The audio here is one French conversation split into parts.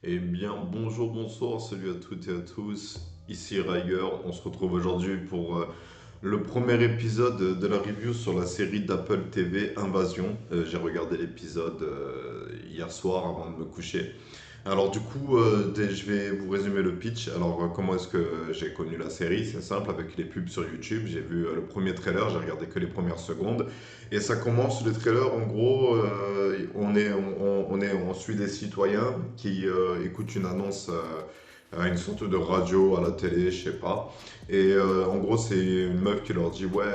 Eh bien, bonjour, bonsoir, salut à toutes et à tous. Ici Riger, on se retrouve aujourd'hui pour le premier épisode de la review sur la série d'Apple TV Invasion. J'ai regardé l'épisode hier soir avant de me coucher. Alors du coup, je vais vous résumer le pitch. Alors comment est-ce que j'ai connu la série? C'est simple, avec les pubs sur YouTube. J'ai vu le premier trailer, j'ai regardé que les premières secondes. Et ça commence, le trailer, en gros, on suit des citoyens qui écoutent une annonce à une sorte de radio à la télé, je sais pas. Et en gros, c'est une meuf qui leur dit, ouais,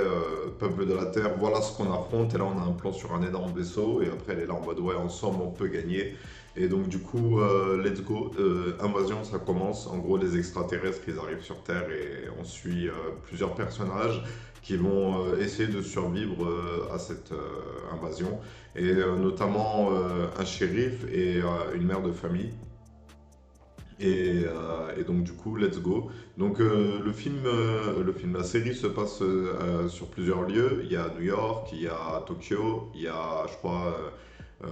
peuple de la Terre, voilà ce qu'on affronte. Et là, on a un plan sur un énorme vaisseau. Et après, elle est là en mode, ouais, ensemble, on peut gagner. Et donc du coup, let's go, Invasion, ça commence. En gros, les extraterrestres, ils arrivent sur Terre et on suit plusieurs personnages qui vont essayer de survivre à cette invasion. Et notamment un shérif et une mère de famille. Et donc du coup, let's go. Donc la série se passe sur plusieurs lieux. Il y a New York, il y a Tokyo, il y a, je crois,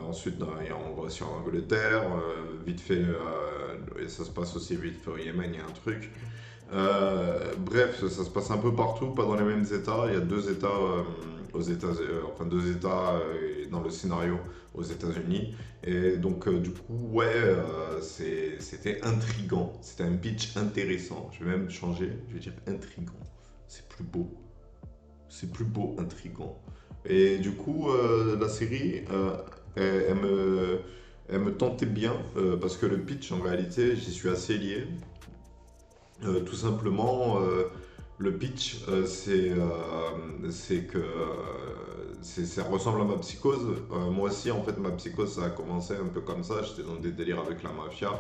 ensuite on va aussi en Angleterre. Vite fait, et ça se passe aussi vite fait au Yémen, il y a un truc. Bref, ça se passe un peu partout, pas dans les mêmes États. Il y a deux États enfin deux États dans le scénario aux États-Unis. Et donc, du coup, ouais, c'était intriguant. C'était un pitch intéressant. Je vais même changer. Je vais dire intriguant. C'est plus beau. C'est plus beau, intriguant. Et du coup, la série, elle me tentait bien parce que le pitch, en réalité, j'y suis assez lié. Tout simplement, le pitch, c'est que ça ressemble à ma psychose. Moi aussi, en fait, ma psychose, ça a commencé un peu comme ça. J'étais dans des délires avec la mafia,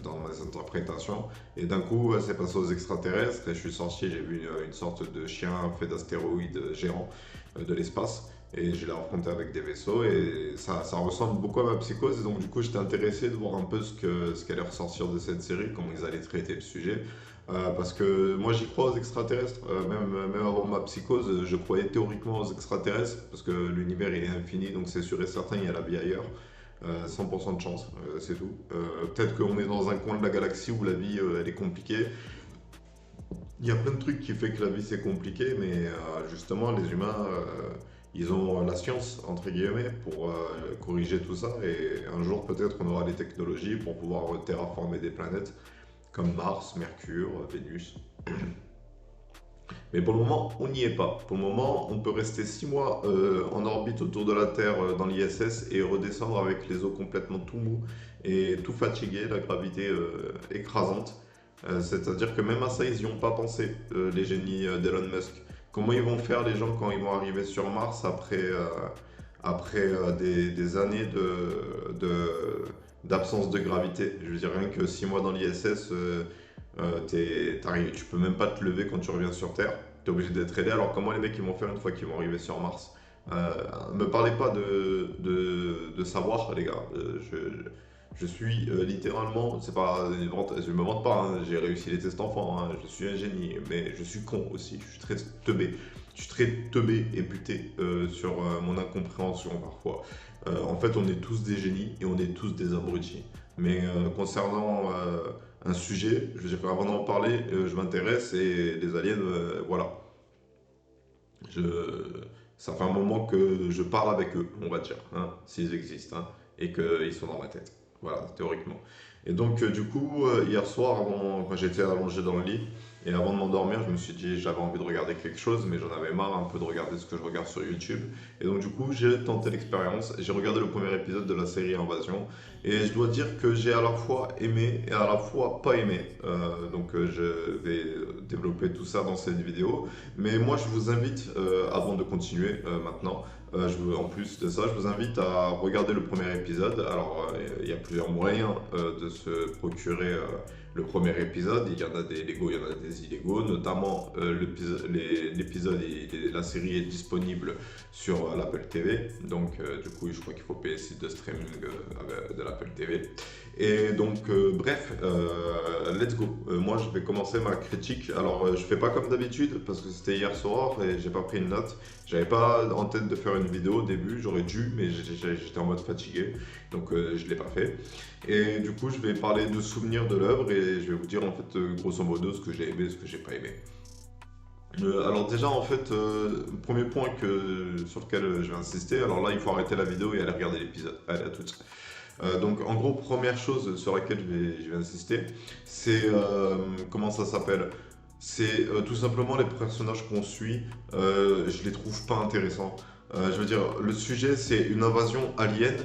dans mes interprétations. Et d'un coup, c'est passé aux extraterrestres. Et je suis sorti, j'ai vu une sorte de chien fait d'astéroïdes géants de l'espace. Et je l'ai affronté avec des vaisseaux. Et ça ressemble beaucoup à ma psychose. Et donc, du coup, j'étais intéressé de voir un peu ce qu'allait ressortir de cette série, comment ils allaient traiter le sujet. Parce que moi j'y crois aux extraterrestres, même avant ma psychose, je croyais théoriquement aux extraterrestres, parce que l'univers il est infini, donc c'est sûr et certain, il y a la vie ailleurs. 100% de chance, c'est tout. Peut-être qu'on est dans un coin de la galaxie où la vie elle est compliquée. Il y a plein de trucs qui fait que la vie c'est compliqué, mais justement les humains ils ont la science entre guillemets pour corriger tout ça, et un jour peut-être on aura les technologies pour pouvoir terraformer des planètes comme Mars, Mercure, Vénus. Mais pour le moment, on n'y est pas. Pour le moment, on peut rester 6 mois en orbite autour de la Terre dans l'ISS et redescendre avec les os complètement tout mous et tout fatigué, la gravité écrasante. C'est-à-dire que même à ça, ils n'y ont pas pensé, les génies d'Elon Musk. Comment ils vont faire les gens quand ils vont arriver sur Mars après des années d'absence de gravité? Je veux dire, rien que 6 mois dans l'ISS, tu peux même pas te lever quand tu reviens sur Terre. Tu es obligé d'être aidé. Alors comment les mecs ils vont faire une fois qu'ils vont arriver sur Mars? Me parlez pas de savoir, les gars. Je suis littéralement, c'est pas une vente, je me vante pas, hein, j'ai réussi les tests enfants, hein, je suis un génie, mais je suis con aussi, je suis très teubé. Je suis très teubé et buté sur mon incompréhension parfois. En fait, on est tous des génies et on est tous des abrutis. Mais concernant un sujet, je veux dire, avant d'en parler, je m'intéresse et les aliens, voilà. Je, Ça fait un moment que je parle avec eux, on va dire, hein, s'ils existent, hein, et qu'ils sont dans ma tête. Voilà, théoriquement. Et donc, du coup, hier soir, quand j'étais allongé dans le lit, et avant de m'endormir, je me suis dit, j'avais envie de regarder quelque chose, mais j'en avais marre un peu de regarder ce que je regarde sur YouTube. Et donc, du coup, j'ai tenté l'expérience. J'ai regardé le premier épisode de la série Invasion. Et je dois dire que j'ai à la fois aimé et à la fois pas aimé. Donc, je vais développer tout ça dans cette vidéo. Mais moi, je vous invite, avant de continuer maintenant, en plus de ça, je vous invite à regarder le premier épisode. Alors, il y a plusieurs moyens de se procurer le premier épisode. Il y en a des légaux, il y en a des illégaux. Notamment, la série est disponible sur l'Apple TV. Donc, du coup, je crois qu'il faut payer le site de streaming de l'Apple TV. Et donc, bref, let's go. Moi, je vais commencer ma critique. Alors, je fais pas comme d'habitude parce que c'était hier soir et j'ai pas pris une note. J'avais pas en tête de faire une vidéo au début, j'aurais dû, mais j'étais en mode fatigué. Donc je ne l'ai pas fait. Et du coup, je vais parler de souvenirs de l'œuvre et je vais vous dire en fait grosso modo ce que j'ai aimé et ce que j'ai pas aimé. Alors déjà en fait, premier point sur lequel je vais insister, alors là il faut arrêter la vidéo et aller regarder l'épisode. Allez à toutes. Donc en gros, première chose sur laquelle je vais insister, c'est comment ça s'appelle? C'est tout simplement les personnages qu'on suit, je les trouve pas intéressants. Je veux dire, le sujet c'est une invasion alien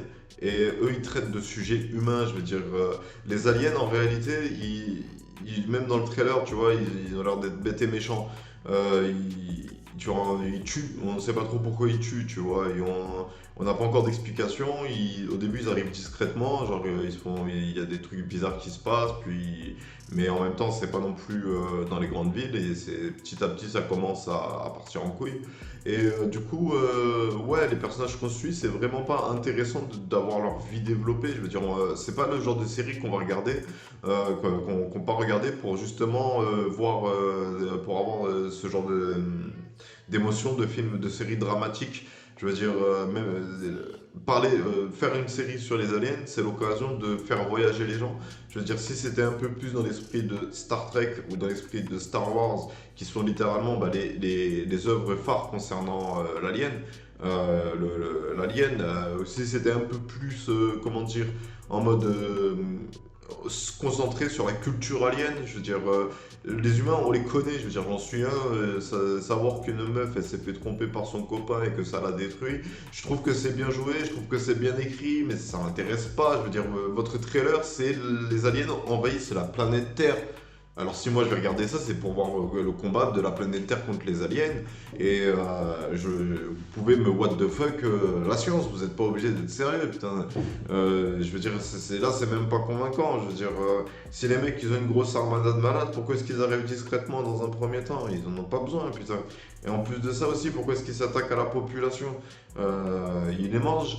et eux ils traitent de sujets humains. Je veux dire, les aliens en réalité, même dans le trailer, tu vois, ils ont l'air d'être bêtes et méchants. Ils tuent, on ne sait pas trop pourquoi ils tuent, tu vois. On n'a pas encore d'explication. Au début, ils arrivent discrètement, genre il y a des trucs bizarres qui se passent, mais en même temps, c'est pas non plus dans les grandes villes et petit à petit, ça commence à partir en couille. Et du coup, ouais, les personnages qu'on suit, c'est vraiment pas intéressant d'avoir leur vie développée. Je veux dire, c'est pas le genre de série qu'on va regarder, qu'on part regarder pour justement pour avoir ce genre d'émotion de films, de séries dramatiques. Je veux dire, faire une série sur les aliens, c'est l'occasion de faire voyager les gens. Je veux dire, si c'était un peu plus dans l'esprit de Star Trek ou dans l'esprit de Star Wars, qui sont littéralement les œuvres phares concernant l'alien, si c'était un peu plus, comment dire, en mode se concentrer sur la culture alien. Je veux dire, les humains, on les connaît. Je veux dire, j'en suis un. Savoir qu'une meuf, elle s'est fait tromper par son copain et que ça l'a détruit. Je trouve que c'est bien joué, je trouve que c'est bien écrit, mais ça m'intéresse pas. Je veux dire, votre trailer, c'est les aliens envahissent la planète Terre. Alors si moi je vais regarder ça, c'est pour voir le combat de la planète Terre contre les aliens. Et vous pouvez me what the fuck la science, vous n'êtes pas obligé d'être sérieux, putain. Je veux dire, là c'est même pas convaincant. Je veux dire, si les mecs ils ont une grosse armada de malades, pourquoi est-ce qu'ils arrivent discrètement dans un premier temps? Ils en ont pas besoin, putain. Et en plus de ça aussi, pourquoi est-ce qu'ils s'attaquent à la population? Ils les mangent.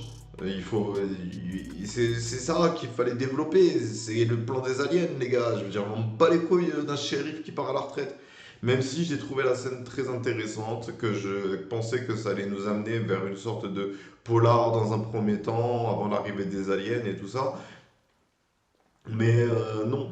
C'est ça qu'il fallait développer. C'est le plan des aliens, les gars. Je veux dire, on bat les couilles d'un shérif qui part à la retraite. Même si j'ai trouvé la scène très intéressante, que je pensais que ça allait nous amener vers une sorte de polar dans un premier temps, avant l'arrivée des aliens et tout ça. Mais non,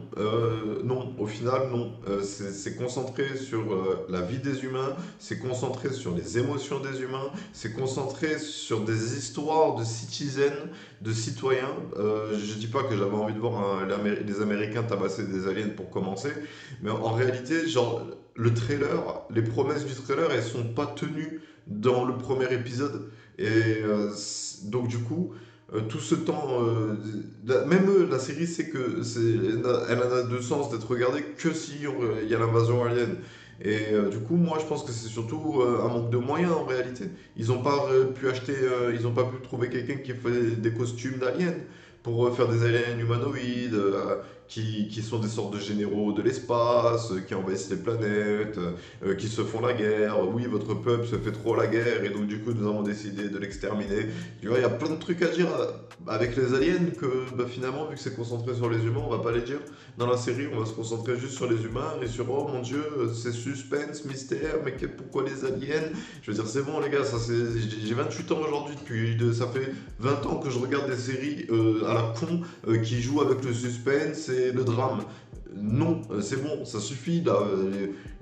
au final, non. C'est concentré sur la vie des humains, c'est concentré sur les émotions des humains, c'est concentré sur des histoires de citizens, de citoyens. Je dis pas que j'avais envie de voir les Américains tabasser des aliens pour commencer, mais en réalité, genre, le trailer, les promesses du trailer, elles sont pas tenues dans le premier épisode. Et donc, du coup. Tout ce temps, même la série sait que elle en a de sens d'être regardée que si il y a l'invasion alien. Et du coup, moi, je pense que c'est surtout un manque de moyens en réalité. Ils n'ont pas pu acheter, ils n'ont pas pu trouver quelqu'un qui fait des costumes d'aliens pour faire des aliens humanoïdes qui sont des sortes de généraux de l'espace, qui envahissent les planètes, qui se font la guerre. Oui, votre peuple se fait trop la guerre et donc du coup nous avons décidé de l'exterminer. Tu vois, il y a plein de trucs à dire avec les aliens que bah, finalement, vu que c'est concentré sur les humains, on va pas les dire. Dans la série, on va se concentrer juste sur les humains et sur oh mon dieu, c'est suspense, mystère, mais pourquoi les aliens? Je veux dire, c'est bon les gars, j'ai 28 ans aujourd'hui, ça fait 20 ans que je regarde des séries à la con qui jouent avec le suspense et le drame. Non, c'est bon, ça suffit là.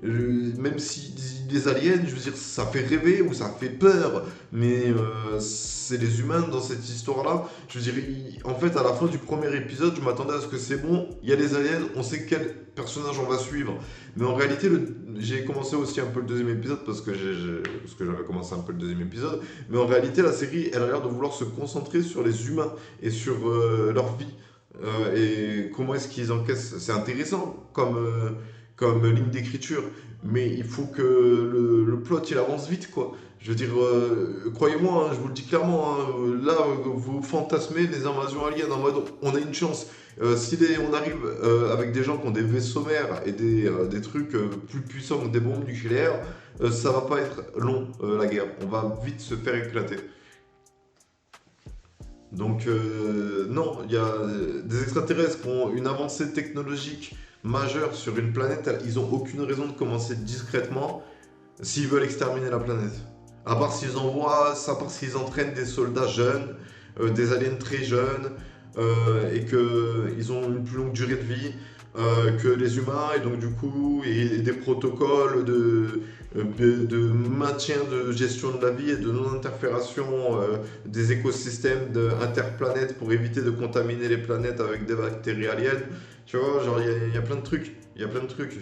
Même si des aliens, je veux dire, ça fait rêver ou ça fait peur, mais c'est les humains dans cette histoire-là. Je veux dire, en fait, à la fin du premier épisode, je m'attendais à ce que c'est bon, il y a les aliens, on sait quel personnage on va suivre. Mais en réalité, j'ai commencé aussi un peu le deuxième épisode parce que j'avais commencé un peu le deuxième épisode. Mais en réalité, la série, elle a l'air de vouloir se concentrer sur les humains et sur leur vie. Et comment est-ce qu'ils encaissent. C'est intéressant comme ligne d'écriture, mais il faut que le plot il avance vite, quoi. Je veux dire, croyez-moi, hein, je vous le dis clairement, hein, là, vous fantasmez les invasions aliens en mode on a une chance. On arrive avec des gens qui ont des vaisseaux mers et des trucs plus puissants que des bombes nucléaires, ça va pas être long la guerre. On va vite se faire éclater. Donc non, il y a des extraterrestres qui ont une avancée technologique majeure sur une planète, ils n'ont aucune raison de commencer discrètement s'ils veulent exterminer la planète. À part s'ils entraînent des soldats jeunes des aliens très jeunes et qu'ils ont une plus longue durée de vie que les humains, et donc du coup, et des protocoles de maintien de gestion de la vie et de non-interfération des écosystèmes interplanètes pour éviter de contaminer les planètes avec des bactéries aliens. Tu vois, genre, il y a plein de trucs. Il y a plein de trucs.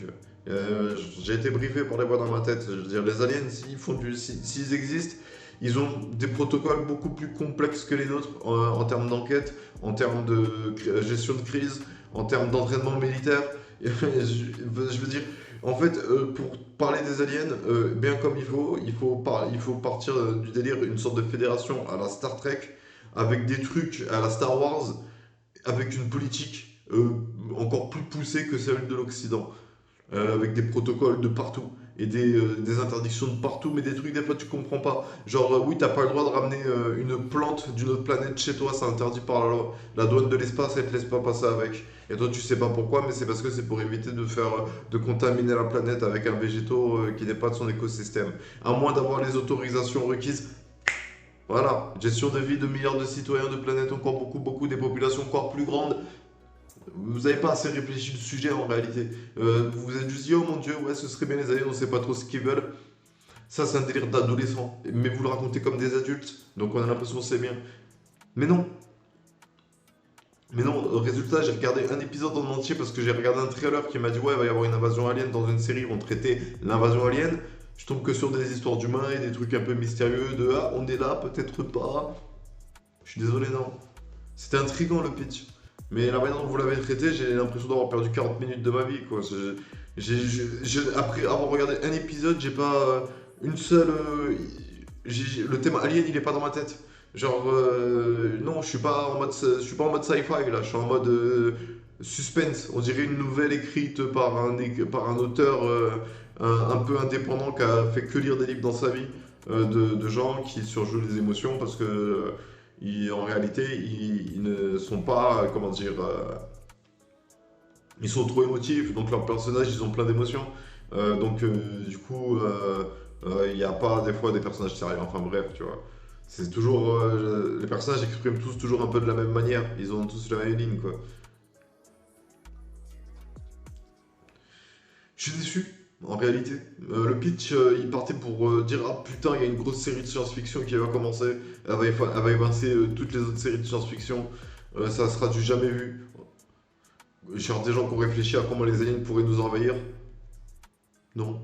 J'ai été briefé par les voix dans ma tête. Je veux dire, les aliens, s'ils existent, ils ont des protocoles beaucoup plus complexes que les nôtres en termes d'enquête, en termes de gestion de crise, en termes d'entraînement militaire. Je veux dire, en fait, pour parler des aliens, bien comme il faut partir du délire, une sorte de fédération à la Star Trek, avec des trucs à la Star Wars, avec une politique encore plus poussée que celle de l'Occident, avec des protocoles de partout et des interdictions de partout, mais des trucs des fois tu comprends pas. Genre, oui, t'as pas le droit de ramener une plante d'une autre planète chez toi, c'est interdit par la loi. La douane de l'espace, elle te laisse pas passer avec. Et toi, tu sais pas pourquoi, mais c'est parce que c'est pour éviter de contaminer la planète avec un végétaux qui n'est pas de son écosystème. À moins d'avoir les autorisations requises. Voilà, gestion de vie de milliards de citoyens de planètes encore beaucoup, beaucoup, des populations encore plus grandes. Vous n'avez pas assez réfléchi le sujet en réalité. Vous vous êtes juste dit, oh mon dieu, ouais, ce serait bien les aliens, on sait pas trop ce qu'ils veulent. Ça, c'est un délire d'adolescent. Mais vous le racontez comme des adultes, donc on a l'impression que c'est bien. Mais non. Mais non, résultat, j'ai regardé un épisode en entier parce que j'ai regardé un trailer qui m'a dit, ouais, il va y avoir une invasion alien dans une série, ils vont traiter l'invasion alien. Je tombe que sur des histoires d'humains et des trucs un peu mystérieux de, ah, on est là, peut-être pas. Je suis désolé, non. C'était intriguant le pitch. Mais la manière dont vous l'avez traité, j'ai l'impression d'avoir perdu 40 minutes de ma vie, quoi. Après avoir regardé un épisode, j'ai pas une seule. Le thème alien, il est pas dans ma tête. Genre, non, je suis pas en mode sci-fi là, je suis en mode suspense. On dirait une nouvelle écrite par un auteur un peu indépendant qui a fait que lire des livres dans sa vie, de gens qui surjouent les émotions parce que en réalité, ils ne sont pas, comment dire, ils sont trop émotifs, donc leurs personnages, ils ont plein d'émotions. Du coup, il n'y a pas des fois des personnages sérieux, enfin bref, tu vois. C'est toujours, les personnages expriment tous toujours un peu de la même manière, ils ont tous la même ligne, quoi. Je suis déçu, en réalité. Le pitch, il partait pour dire, ah putain, il y a une grosse série de science-fiction qui va commencer, elle va évincer toutes les autres séries de science-fiction. Ça sera du jamais vu. Genre des gens qui ont réfléchi à comment les aliens pourraient nous envahir. Non.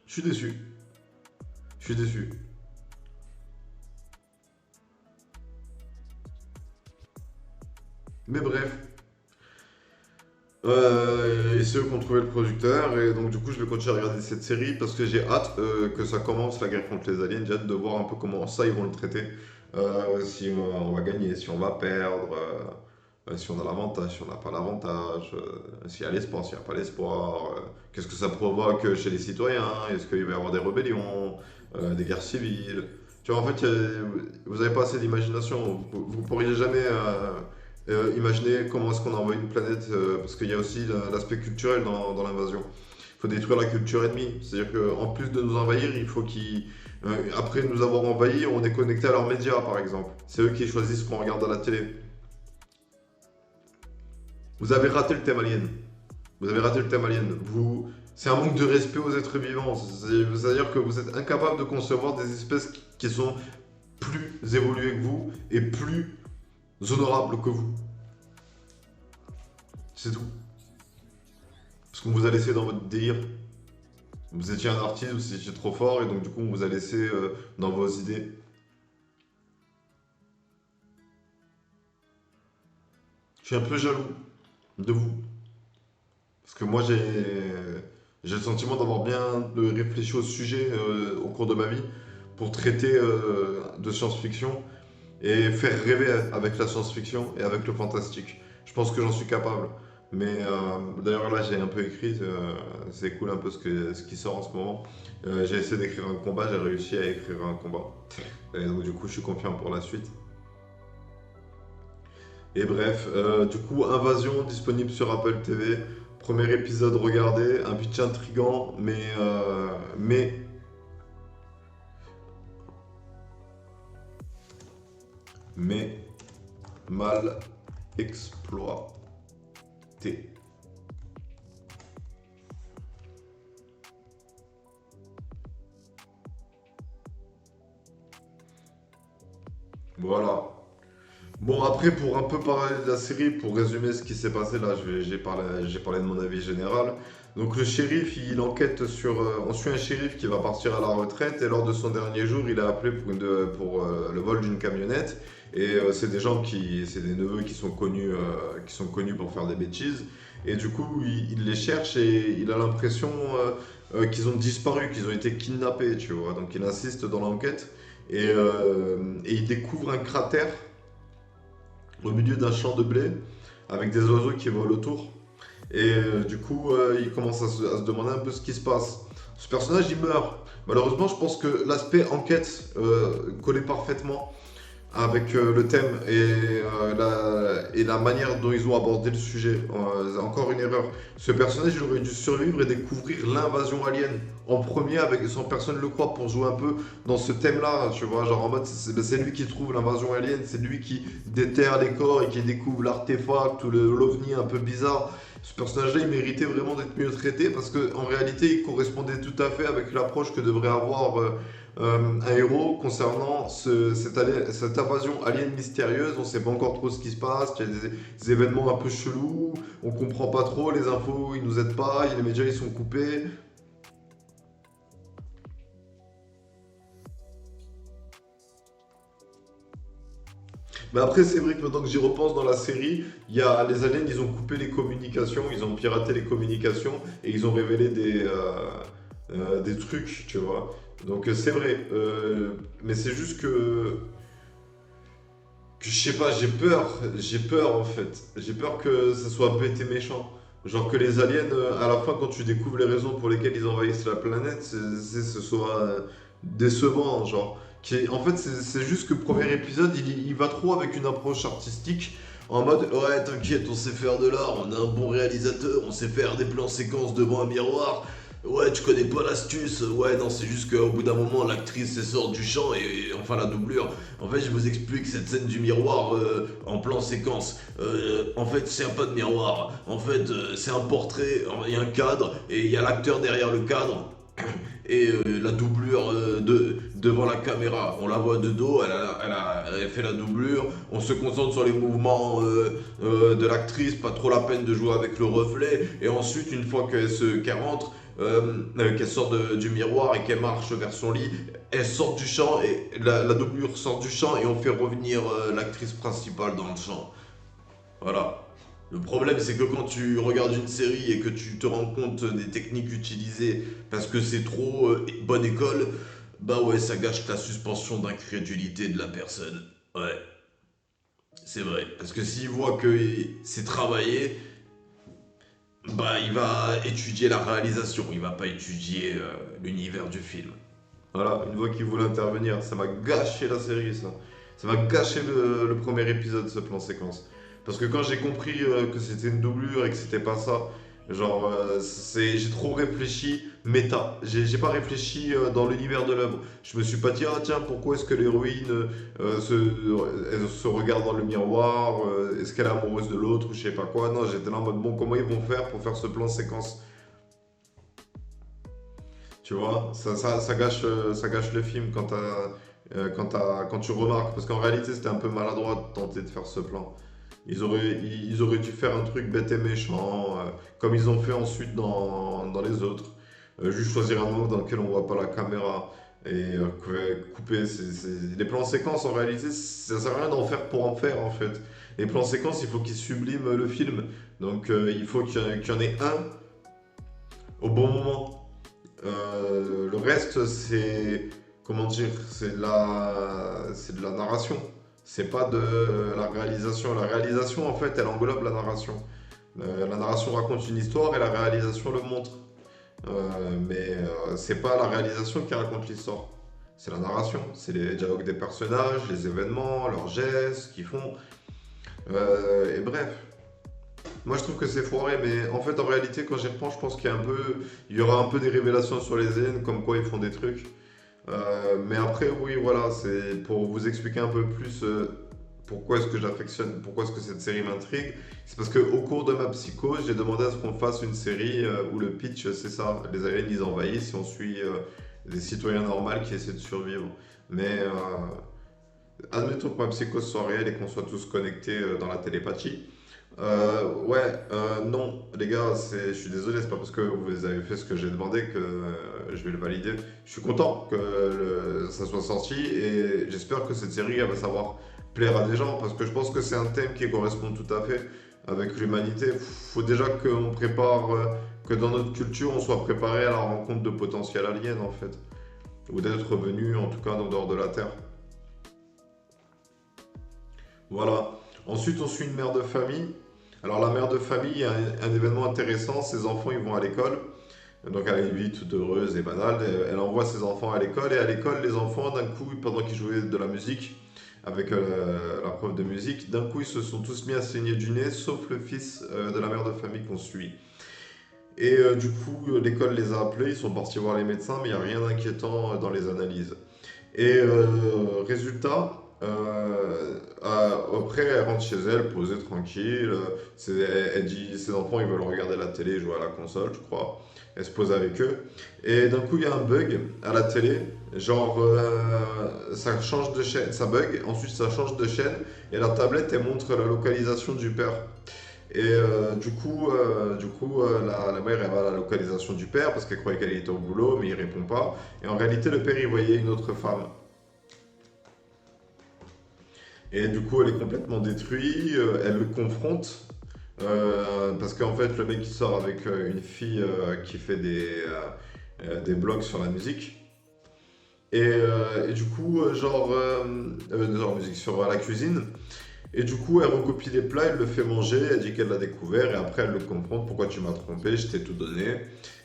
Je suis déçu. Je suis déçu. Mais bref. Et c'est eux qui ont trouvé le producteur. Et donc, du coup, je vais continuer à regarder cette série parce que j'ai hâte que ça commence la guerre contre les aliens. J'ai hâte de voir un peu comment ça ils vont le traiter. Si on va gagner, si on va perdre, si on a l'avantage, si on n'a pas l'avantage, s'il y a l'espoir, s'il n'y a pas l'espoir, qu'est-ce que ça provoque chez les citoyens, est-ce qu'il va y avoir des rébellions, des guerres civiles. Tu vois, en fait, vous n'avez pas assez d'imagination. Vous pourriez jamais imaginer comment est-ce qu'on envoie une planète, parce qu'il y a aussi l'aspect culturel dans l'invasion. Il faut détruire la culture ennemie. C'est-à-dire qu'en plus de nous envahir, il faut qu'ils. Après nous avoir envahis, on est connecté à leurs médias, par exemple. C'est eux qui choisissent ce qu'on regarde à la télé. Vous avez raté le thème alien. Vous avez raté le thème alien. C'est un manque de respect aux êtres vivants. C'est-à-dire que vous êtes incapable de concevoir des espèces qui sont plus évoluées que vous et plus honorables que vous. C'est tout. Parce qu'on vous a laissé dans votre délire. Vous étiez un artiste, vous étiez trop fort et donc du coup on vous a laissé dans vos idées. Je suis un peu jaloux de vous. Parce que moi j'ai le sentiment d'avoir bien réfléchi au sujet au cours de ma vie pour traiter de science-fiction et faire rêver avec la science-fiction et avec le fantastique. Je pense que j'en suis capable. Mais d'ailleurs là j'ai un peu écrit, c'est cool un peu ce qui sort en ce moment. J'ai essayé d'écrire un combat, j'ai réussi à écrire un combat. Et donc du coup je suis confiant pour la suite. Et bref, du coup Invasion disponible sur Apple TV. Premier épisode regardé, un pitch intrigant, mais mais mal exploité. Voilà. Bon, après, pour un peu parler de la série, pour résumer ce qui s'est passé, là, j'ai parlé de mon avis général. Donc, le shérif, il enquête sur. On suit un shérif qui va partir à la retraite, et lors de son dernier jour, il a appelé pour le vol d'une camionnette. Et c'est des gens qui. C'est des neveux qui sont connus pour faire des bêtises. Et du coup, il les cherche et il a l'impression qu'ils ont disparu, qu'ils ont été kidnappés, tu vois. Donc, il insiste dans l'enquête et il découvre un cratère au milieu d'un champ de blé avec des oiseaux qui volent autour. Et du coup, il commence à se demander un peu ce qui se passe. Ce personnage, il meurt. Malheureusement, je pense que l'aspect enquête collait parfaitement avec le thème et la manière dont ils ont abordé le sujet. Encore une erreur. Ce personnage, il aurait dû survivre et découvrir l'invasion alien en premier avec sans personne le croit pour jouer un peu dans ce thème-là, tu vois, genre en mode c'est lui qui trouve l'invasion alien, c'est lui qui déterre les corps et qui découvre l'artefact ou l'ovni un peu bizarre. Ce personnage-là, il méritait vraiment d'être mieux traité parce qu'en réalité, il correspondait tout à fait avec l'approche que devrait avoir un héros concernant cette invasion alien mystérieuse. On sait pas encore trop ce qui se passe, il y a des événements un peu chelous, on comprend pas trop, les infos ils nous aident pas, les médias ils sont coupés. Mais après, c'est vrai que maintenant que j'y repense dans la série, il y a les aliens, ils ont coupé les communications, ils ont piraté les communications et ils ont révélé des trucs, tu vois. Donc c'est vrai, mais c'est juste que je sais pas, j'ai peur en fait. J'ai peur que ça soit bête et méchant. Genre que les aliens, à la fin, quand tu découvres les raisons pour lesquelles ils envahissent la planète, ce soit décevant. Genre, en fait, c'est juste que le premier épisode, il va trop avec une approche artistique. En mode, ouais, t'inquiète, on sait faire de l'art, on a un bon réalisateur, on sait faire des plans séquences devant un miroir. Ouais, tu connais pas l'astuce. Ouais, non, c'est juste qu'au bout d'un moment, l'actrice elle sort du champ enfin la doublure. En fait, je vous explique cette scène du miroir en plan séquence. En fait, c'est un pas de miroir. En fait, c'est un portrait. Il y a un cadre et il y a l'acteur derrière le cadre et la doublure devant la caméra. On la voit de dos, elle fait la doublure. On se concentre sur les mouvements de l'actrice, pas trop la peine de jouer avec le reflet. Et ensuite, une fois qu'elle rentre, qu'elle sort du miroir et qu'elle marche vers son lit, elle sort du champ et la doublure sort du champ et on fait revenir l'actrice principale dans le champ. Voilà. Le problème, c'est que quand tu regardes une série et que tu te rends compte des techniques utilisées parce que c'est trop bonne école, bah ouais, ça gâche la suspension d'incrédulité de la personne. Ouais, c'est vrai. Parce que s'il voit que c'est travaillé, bah il va étudier la réalisation, il va pas étudier l'univers du film. Voilà, une fois qu'il voulait intervenir, ça m'a gâché la série, ça. Ça m'a gâché le premier épisode, ce plan séquence. Parce que quand j'ai compris que c'était une doublure et que c'était pas ça, genre, j'ai trop réfléchi méta. J'ai pas réfléchi dans l'univers de l'œuvre. Je me suis pas dit, ah tiens, pourquoi est-ce que l'héroïne elle se regarde dans le miroir, est-ce qu'elle est amoureuse de l'autre ou je sais pas quoi. Non, j'étais là en mode, bon, comment ils vont faire pour faire ce plan séquence. Tu vois, ça gâche le film quand tu remarques. Parce qu'en réalité, c'était un peu maladroit de tenter de faire ce plan. Ils auraient dû faire un truc bête et méchant, comme ils ont fait ensuite dans les autres. Juste choisir un angle dans lequel on voit pas la caméra et couper. Les plans séquences, en réalité, ça sert à rien d'en faire pour en faire, en fait. Les plans séquences, il faut qu'ils subliment le film. Donc, il faut qu'il y en ait un au bon moment. Le reste, c'est, comment dire, c'est de la narration. C'est pas de la réalisation. La réalisation, en fait, elle englobe la narration. La narration raconte une histoire et la réalisation le montre. Mais c'est pas la réalisation qui raconte l'histoire. C'est la narration. C'est les dialogues des personnages, les événements, leurs gestes, ce qu'ils font. Et bref. Moi, je trouve que c'est foiré, mais en fait, en réalité, quand j'y repense, je pense il y aura un peu des révélations sur les aliens, comme quoi ils font des trucs. Mais après, oui, voilà, c'est pour vous expliquer un peu plus pourquoi est-ce que j'affectionne, pourquoi est-ce que cette série m'intrigue? C'est parce qu'au cours de ma psychose, j'ai demandé à ce qu'on fasse une série où le pitch, c'est ça, les aliens ils envahissent et on suit des citoyens normaux qui essaient de survivre. Mais admettons que ma psychose soit réelle et qu'on soit tous connectés dans la télépathie. Non, les gars, je suis désolé, c'est pas parce que vous avez fait ce que j'ai demandé que je vais le valider. Je suis content que ça soit sorti et j'espère que cette série elle va savoir plaire à des gens parce que je pense que c'est un thème qui correspond tout à fait avec l'humanité. Faut déjà qu'on prépare, que dans notre culture, on soit préparé à la rencontre de potentiels aliens en fait, ou d'être venu en tout cas en dehors de la Terre. Voilà. Ensuite, on suit une mère de famille. Alors, la mère de famille, il y a un événement intéressant. Ses enfants, ils vont à l'école. Donc, elle a une vie toute heureuse et banale. Elle envoie ses enfants à l'école. Et à l'école, les enfants, d'un coup, pendant qu'ils jouaient de la musique, avec la prof de musique, d'un coup, ils se sont tous mis à saigner du nez, sauf le fils de la mère de famille qu'on suit. Et du coup, l'école les a appelés. Ils sont partis voir les médecins, mais il n'y a rien d'inquiétant dans les analyses. Et résultat, après, elle rentre chez elle, posée, tranquille. Elle dit, ses enfants, ils veulent regarder la télé, jouer à la console, je crois. Elle se pose avec eux. Et d'un coup, il y a un bug à la télé. Genre, ça change de chaîne, ça bug. Ensuite, ça change de chaîne. Et la tablette, elle montre la localisation du père. Et la mère, elle va à la localisation du père parce qu'elle croyait qu'elle était au boulot, mais il répond pas. Et en réalité, le père, il voyait une autre femme. Et du coup, elle est complètement détruite, elle le confronte, parce qu'en fait, le mec il sort avec une fille qui fait des blogs sur la musique. Et du coup, genre musique sur la cuisine. Et du coup, elle recopie les plats, elle le fait manger, elle dit qu'elle l'a découvert, et après elle le confronte, pourquoi tu m'as trompé, je t'ai tout donné.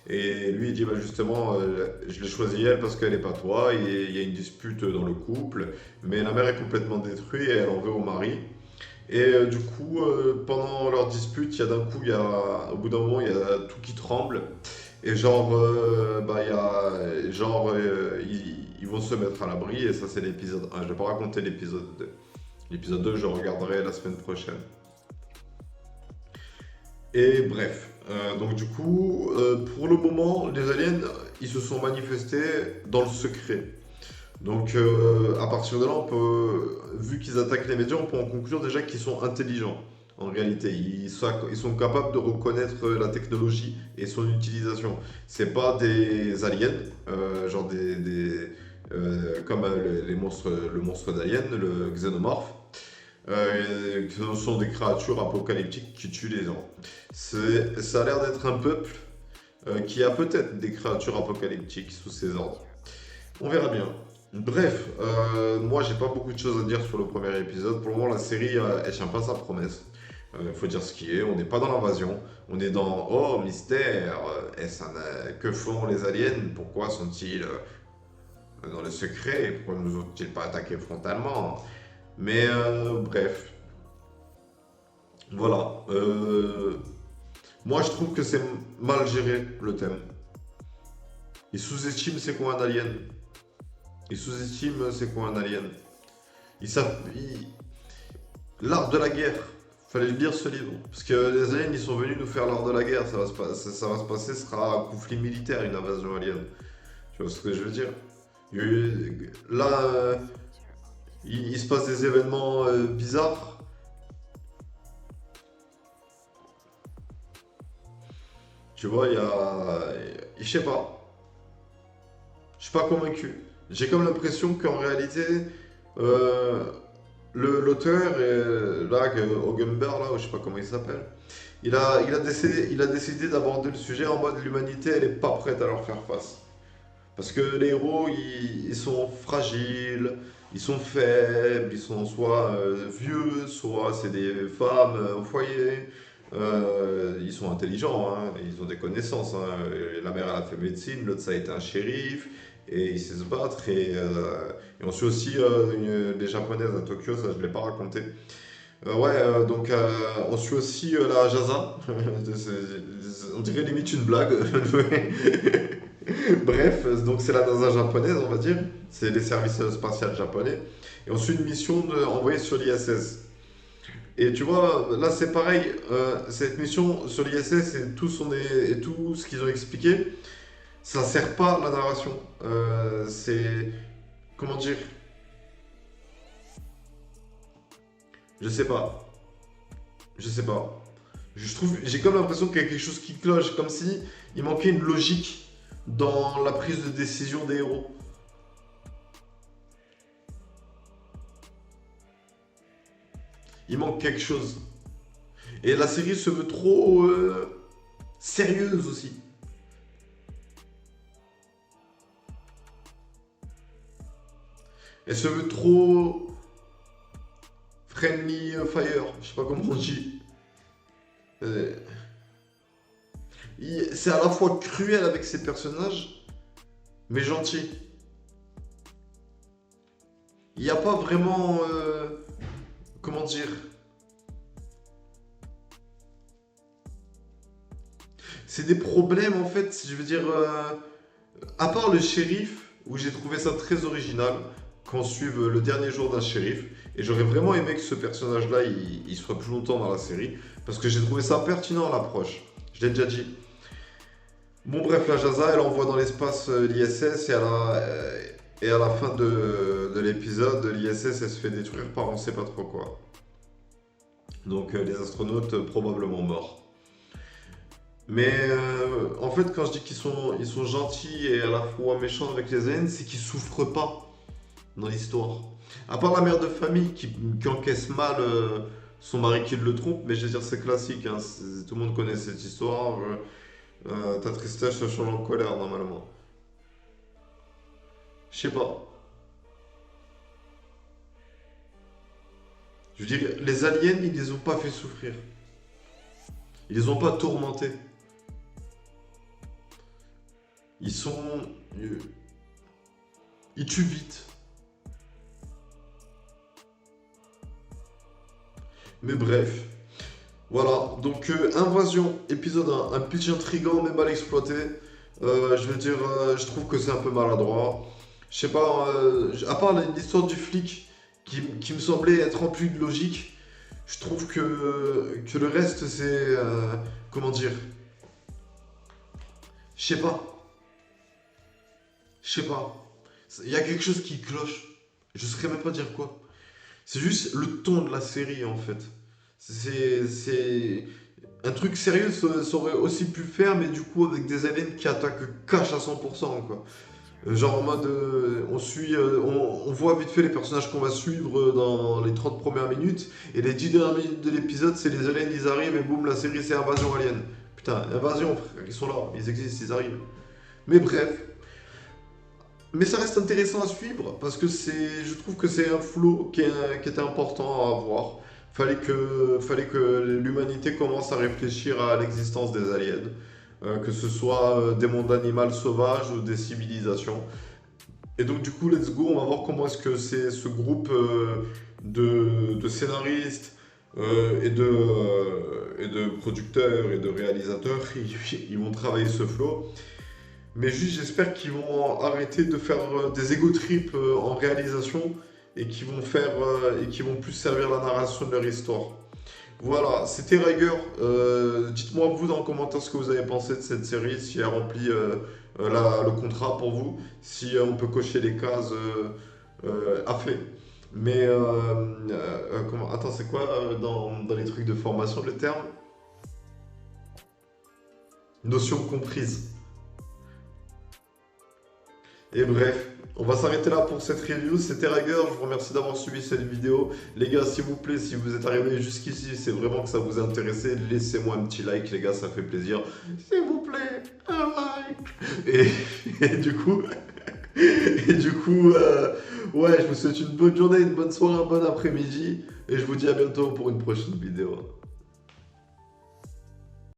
Et lui, il dit, bah justement, je l'ai choisi elle parce qu'elle n'est pas toi, et il y a une dispute dans le couple, mais la mère est complètement détruite et elle en veut au mari. Et du coup, pendant leur dispute, il y a d'un coup, au bout d'un moment, il y a tout qui tremble. Et ils vont se mettre à l'abri, et ça c'est l'épisode 1. Je vais pas raconter l'épisode 2. L'épisode 2, je regarderai la semaine prochaine. Et bref, donc du coup, pour le moment, les aliens, ils se sont manifestés dans le secret. Donc à partir de là, vu qu'ils attaquent les médias, on peut en conclure déjà qu'ils sont intelligents. En réalité, ils sont capables de reconnaître la technologie et son utilisation. C'est pas des aliens, comme les monstres, le monstre d'Alien, le xénomorphe. Ce sont des créatures apocalyptiques qui tuent les gens. Ça a l'air d'être un peuple qui a peut-être des créatures apocalyptiques sous ses ordres. On verra bien. Bref, moi j'ai pas beaucoup de choses à dire sur le premier épisode. Pour le moment, la série elle tient pas sa promesse. Il faut dire ce qui est. On n'est pas dans l'invasion. On est dans oh mystère. Que font les aliens? Pourquoi sont-ils dans le secret? Pourquoi ne nous ont-ils pas attaqués frontalement? Mais bref, voilà. Moi, je trouve que c'est mal géré le thème. Ils sous-estiment c'est quoi un alien. Ils sous-estiment c'est quoi un alien. Ils savent. L'art de la guerre. Fallait lire ce livre. Parce que les aliens, ils sont venus nous faire l'art de la guerre. Ça va se passer, ce sera un conflit militaire, une invasion alien. Tu vois ce que je veux dire? Là, il se passe des événements bizarres. Tu vois, il y a. Je sais pas. Je suis pas convaincu. J'ai comme l'impression qu'en réalité, euh, l'auteur, Hogenberg, là, ou je sais pas comment il s'appelle, il a décidé d'aborder le sujet en mode l'humanité, elle est pas prête à leur faire face. Parce que les héros, ils sont fragiles, ils sont faibles, ils sont soit vieux, soit c'est des femmes au foyer. Ils sont intelligents, hein, ils ont des connaissances, hein. La mère, elle a fait médecine, l'autre, ça a été un shérif, et ils savent se battre. Et on suit aussi les japonaises à Tokyo, ça je ne l'ai pas raconté. On suit aussi la Jaza. On dirait limite une blague. Bref, donc c'est la NASA japonaise, on va dire. C'est les services spatials japonais. Et on suit une mission envoyée sur l'ISS. Et tu vois, là c'est pareil. Cette mission sur l'ISS et et tout ce qu'ils ont expliqué, ça sert pas la narration. C'est. Comment dire? Je sais pas. Je sais pas. J'ai comme l'impression qu'il y a quelque chose qui cloche, comme si il manquait une logique dans la prise de décision des héros. Il manque quelque chose. Et la série se veut trop sérieuse aussi. Elle se veut trop friendly fire. Je sais pas comment on dit. Euh, c'est à la fois cruel avec ses personnages, mais gentil. Il n'y a pas vraiment. Comment dire? C'est des problèmes en fait, je veux dire. À part le shérif, où j'ai trouvé ça très original, qu'on suive le dernier jour d'un shérif, et j'aurais vraiment aimé que ce personnage-là, il soit plus longtemps dans la série, parce que j'ai trouvé ça pertinent l'approche. Je l'ai déjà dit. Bon bref, la Jaza, elle envoie dans l'espace l'ISS, et à la fin de l'épisode, l'ISS, elle se fait détruire par on sait pas trop quoi. Donc les astronautes probablement morts. Mais en fait, quand je dis ils sont gentils et à la fois méchants avec les aliens, c'est qu'ils souffrent pas dans l'histoire. À part la mère de famille qui encaisse mal son mari qui le trompe, mais je veux dire, c'est classique, hein, tout le monde connaît cette histoire. Ta tristesse se change en colère normalement. Je sais pas. Je veux dire, les aliens, ils les ont pas fait souffrir. Ils les ont pas tourmentés. Ils sont. Ils tuent vite. Mais bref. Voilà, donc Invasion, épisode 1, un pitch intrigant mais mal exploité. Je veux dire, je trouve que c'est un peu maladroit. Je sais pas, à part l'histoire du flic qui me semblait être remplie de logique, je trouve que le reste c'est. Comment dire? Je sais pas, je sais pas. Il y a quelque chose qui cloche. Je saurais même pas dire quoi. C'est juste le ton de la série en fait. C'est un truc sérieux, ça aurait aussi pu faire, mais du coup avec des aliens qui attaquent cash à 100%, quoi. Genre en mode, on voit vite fait les personnages qu'on va suivre dans les 30 premières minutes, et les 10 dernières minutes de l'épisode, c'est les aliens, ils arrivent, et boum, la série c'est Invasion Alien. Putain, Invasion, frère, ils sont là, ils existent, ils arrivent. Mais bref, mais ça reste intéressant à suivre parce que je trouve que c'est un flow qui était important à avoir. Fallait que l'humanité commence à réfléchir à l'existence des aliens, que ce soit des mondes animaux sauvages ou des civilisations. Et donc du coup, let's go, on va voir comment est-ce que c'est ce groupe de scénaristes et de producteurs et de réalisateurs, ils vont travailler ce flow. Mais juste, j'espère qu'ils vont arrêter de faire des ego trips en réalisation et qui vont plus servir la narration de leur histoire. Voilà, c'était Riger. Dites-moi vous dans les commentaires ce que vous avez pensé de cette série, si elle remplit le contrat pour vous, si on peut cocher les cases à fait. Mais attends, c'est quoi dans les trucs de formation le terme? Notion comprise. Et bref, on va s'arrêter là pour cette review. C'était Rager, je vous remercie d'avoir suivi cette vidéo. Les gars, s'il vous plaît, si vous êtes arrivés jusqu'ici, c'est vraiment que ça vous a intéressé, laissez-moi un petit like, les gars, ça fait plaisir. S'il vous plaît, un like. Et du coup, ouais, je vous souhaite une bonne journée, une bonne soirée, un bon après-midi. Et je vous dis à bientôt pour une prochaine vidéo.